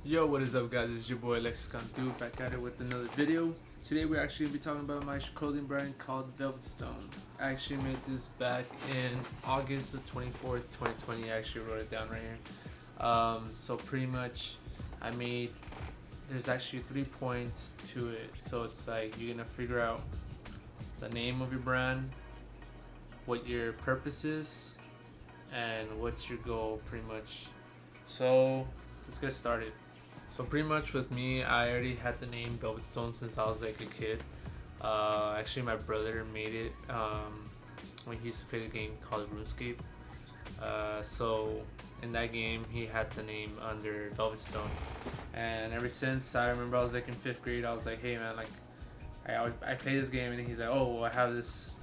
Yo, what is up, guys? It's your boy Lexicon Dude back at it with another video. Today we're actually going to be talking about my clothing brand called Velvet Stone. I actually made this back in August the 24th, 2020. I actually wrote it down right here. So pretty much there's actually 3 points to it. So it's like you're going to figure out the name of your brand, what your purpose is, and what's your goal pretty much. So let's get started. So pretty much with me, I already had the name Velvet Stone since I was like a kid. Actually, my brother made it when he used to play the game called RuneScape. So in that game, he had the name under Velvet Stone. And ever since, I remember I was like in 5th grade, I was like, hey man, like I play this game, and he's like, oh, well, I have this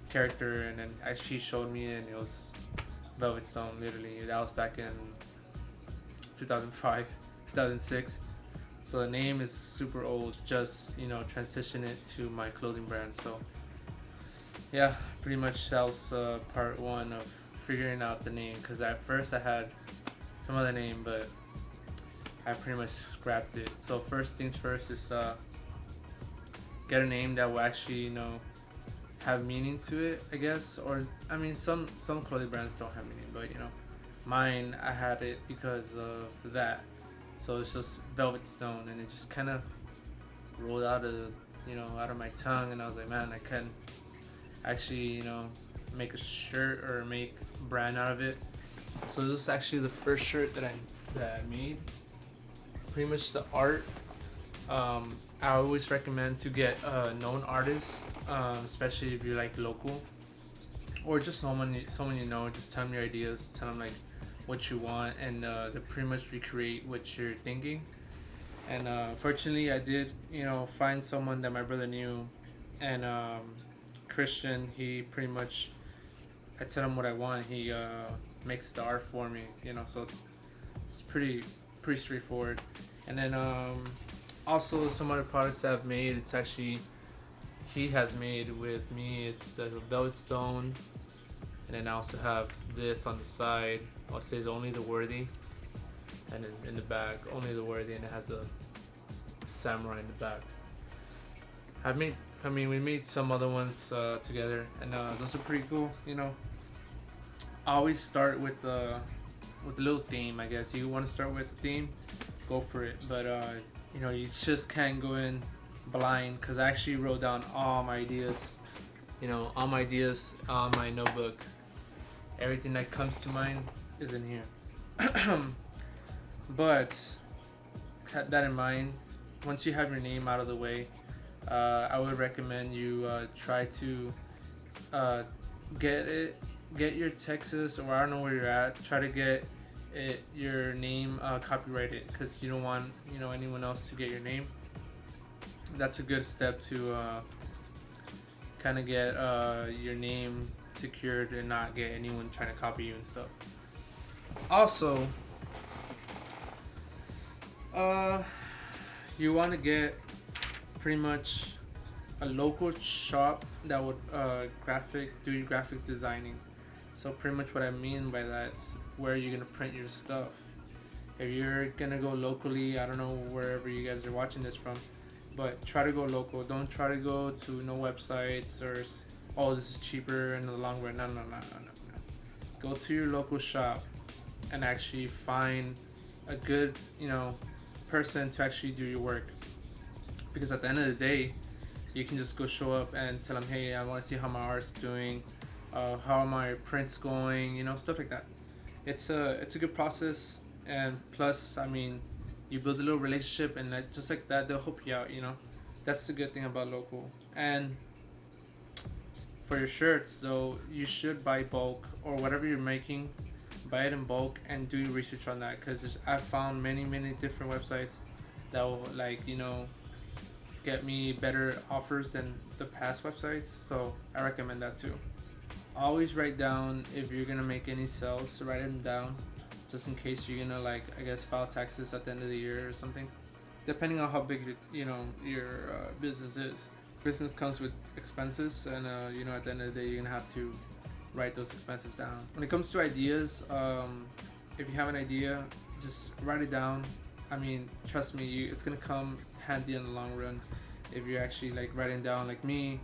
character, and then actually showed me, and it was Velvet Stone. Literally, that was back in 2005. 2006. So the name is super old, just transition it to my clothing brand. So yeah, pretty much that was part one of figuring out the name, because at first I had some other name, but I pretty much scrapped it. So first things first is get a name that will actually have meaning to it, I guess. Or I mean, some clothing brands don't have meaning, but mine, I had it because of that. So it's just Velvet Stone, and it just kind of rolled out of my tongue, and I was like, man, I can actually make a shirt or make a brand out of it. So this is actually the first shirt that I made. Pretty much the art, I always recommend to get known artists, especially if you're like local, or just someone just tell them your ideas, tell them like what you want, and they pretty much recreate what you're thinking. And fortunately, I did find someone that my brother knew, and Christian. He pretty much, I tell him what I want, he makes the art for me, so it's pretty straightforward. And then also some other products that I've made, it's actually he has made with me. It's the Velvet Stone. And then I also have this on the side. It says only the worthy, and then in the back only the worthy, and it has a samurai in the back. We made some other ones together, and those are pretty cool. I always start with the little theme. I guess you want to start with the theme, go for it. But you just can't go in blind, because I actually wrote down all my ideas. All my ideas on my notebook. Everything that comes to mind is in here. But keep that in mind. Once you have your name out of the way, I would recommend you try to get your Texas, or I don't know where you're at, try to get your name copyrighted, because you don't want anyone else to get your name. That's a good step to kind of get your name secured and not get anyone trying to copy you and stuff. Also, you want to get pretty much a local shop that would do your graphic designing. So pretty much what I mean by that is where you're gonna print your stuff. If you're gonna go locally, I don't know wherever you guys are watching this from, but try to go local. Don't try to go to no websites or this is cheaper in the long run. No. Go to your local shop and actually find a good person to actually do your work, because at the end of the day, you can just go show up and tell them, hey, I want to see how my art's doing, how are my prints going, stuff like that. It's a good process, and plus, you build a little relationship, and just like that, they'll help you out. That's the good thing about local. And for your shirts, though, you should buy bulk, or whatever you're making, buy it in bulk and do your research on that, because I've found many different websites that will get me better offers than the past websites. So I recommend that too. Always write down, if you're gonna make any sales, write them down, just in case you're gonna file taxes at the end of the year or something, depending on how big your business is. Business comes with expenses, and at the end of the day, you're gonna have to write those expenses down. When it comes to ideas, if you have an idea, just write it down, I mean, trust me, it's gonna come handy in the long run if you're actually like writing down. Like me,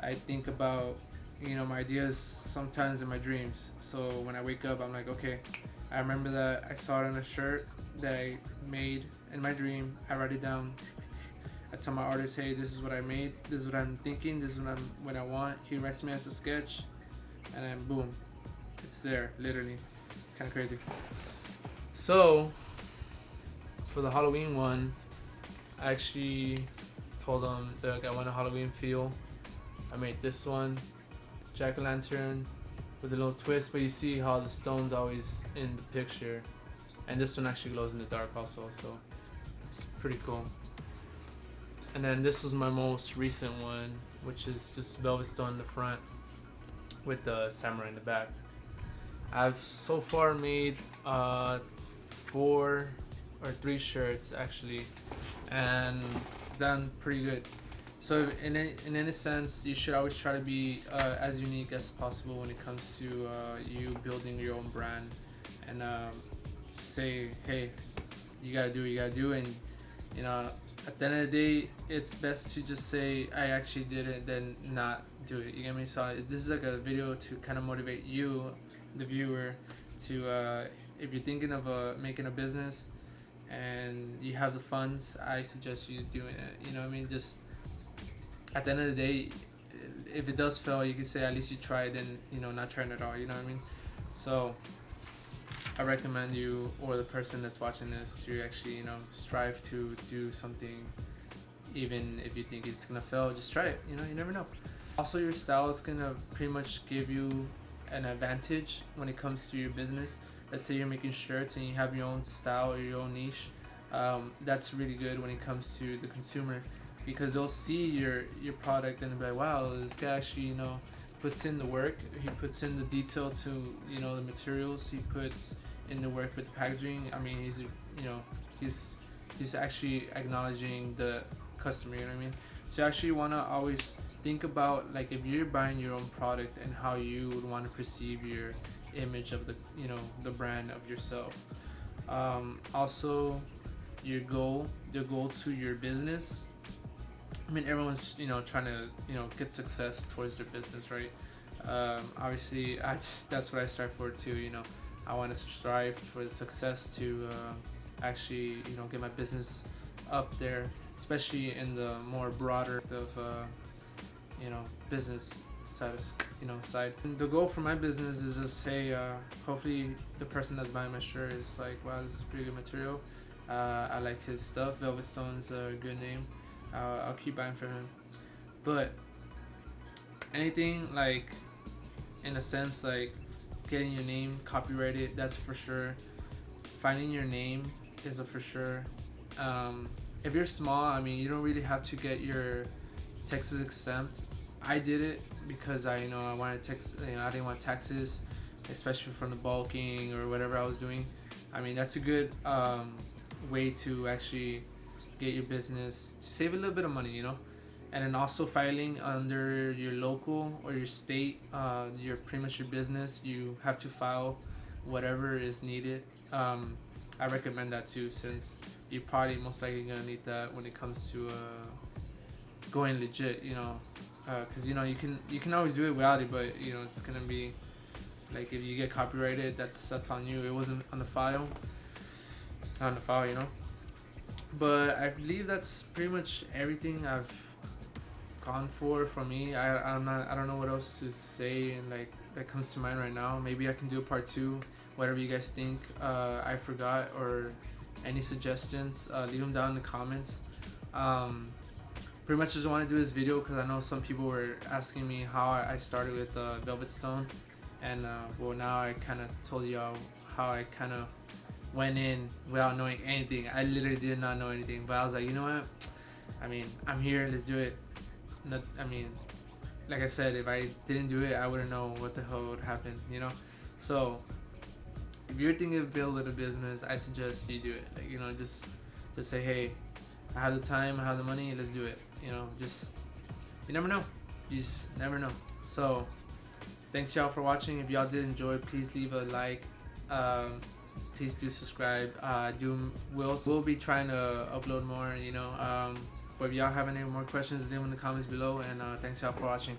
I think about, you know, my ideas sometimes in my dreams. So when I wake up, I'm like, okay, I remember that I saw it on a shirt that I made in my dream. I write it down. I tell my artist, hey, this is what I made. This is what I'm thinking. This is what I want. He writes me as a sketch, and then boom, it's there. Literally, kind of crazy. So for the Halloween one, I actually told them that I want a Halloween feel. I made this one, jack-o'-lantern with a little twist, but you see how the stone's always in the picture, and this one actually glows in the dark also, so it's pretty cool. And then this was my most recent one, which is just velvet stone in the front with the samurai in the back. I've so far made 4 or 3 shirts actually, and done pretty good. So in any sense, you should always try to be as unique as possible when it comes to you building your own brand, and say, hey, you gotta do what you gotta do, and you know, at the end of the day, it's best to just say I actually did it than not do it. You get me? So this is like a video to kind of motivate you, the viewer, to if you're thinking of making a business and you have the funds, I suggest you doing it. You know what I mean? Just at the end of the day, if it does fail, you can say at least you tried, and you know, not trying at all. You know what I mean? So I recommend you, or the person that's watching this, to actually, you know, strive to do something. Even if you think it's gonna fail, just try it. You know, you never know. Also, your style is gonna pretty much give you an advantage when it comes to your business. Let's say you're making shirts and you have your own style or your own niche. That's really good when it comes to the consumer, because they'll see your product and they'll be like, wow, this guy actually, you know, puts in the work. He puts in the detail to, you know, the materials. He puts in the work with the packaging. I mean, he's, you know, he's actually acknowledging the customer. You know what I mean? So you actually want to always think about, like, if you're buying your own product and how you would want to perceive your image of the, you know, the brand of yourself. Also, your goal to your business. I mean, everyone's, you know, trying to, you know, get success towards their business, right? Obviously, that's what I strive for too. You know, I want to strive for the success to actually, you know, get my business up there, especially in the more broader of, you know, business side. And the goal for my business is just, hey, hopefully the person that's buying my shirt is like, wow, this is pretty good material. I like his stuff. Velvet Stone's a good name. I'll keep buying from him. But anything like, in a sense, like getting your name copyrighted, that's for sure. Finding your name is a for sure. If you're small, I mean, you don't really have to get your taxes exempt. I did it because I wanted I didn't want taxes, especially from the bulking or whatever I was doing. I mean, that's a good way to actually get your business to save a little bit of money, you know. And then also filing under your local or your state, your pretty much your business, you have to file whatever is needed. I recommend that too, since you're probably most likely gonna need that when it comes to going legit, you know. Because you know, you can always do it without it, but you know, it's gonna be like, if you get copyrighted, that's on you. It wasn't on the file, it's not on the file, you know. But I believe that's pretty much everything I've gone for me. I don't know what else to say, and like that comes to mind right now. Maybe I can do a part 2, whatever you guys think I forgot, or any suggestions, leave them down in the comments. Pretty much just want to do this video because I know some people were asking me how I started with Velvet Stone, and well, now I kind of told y'all how I kind of went in without knowing anything. I literally did not know anything, but I was like, you know what, I mean, I'm here, let's do it. I mean, like I said, if I didn't do it, I wouldn't know what the hell would happen, you know. So if you're thinking of building a business, I suggest you do it. Like, you know, just say, hey, I have the time, I have the money, let's do it. You know, just, you never know. You just never know. So thanks y'all for watching. If y'all did enjoy, please leave a like. please do subscribe. We'll be trying to upload more, but if y'all have any more questions, leave them in the comments below, and thanks y'all for watching.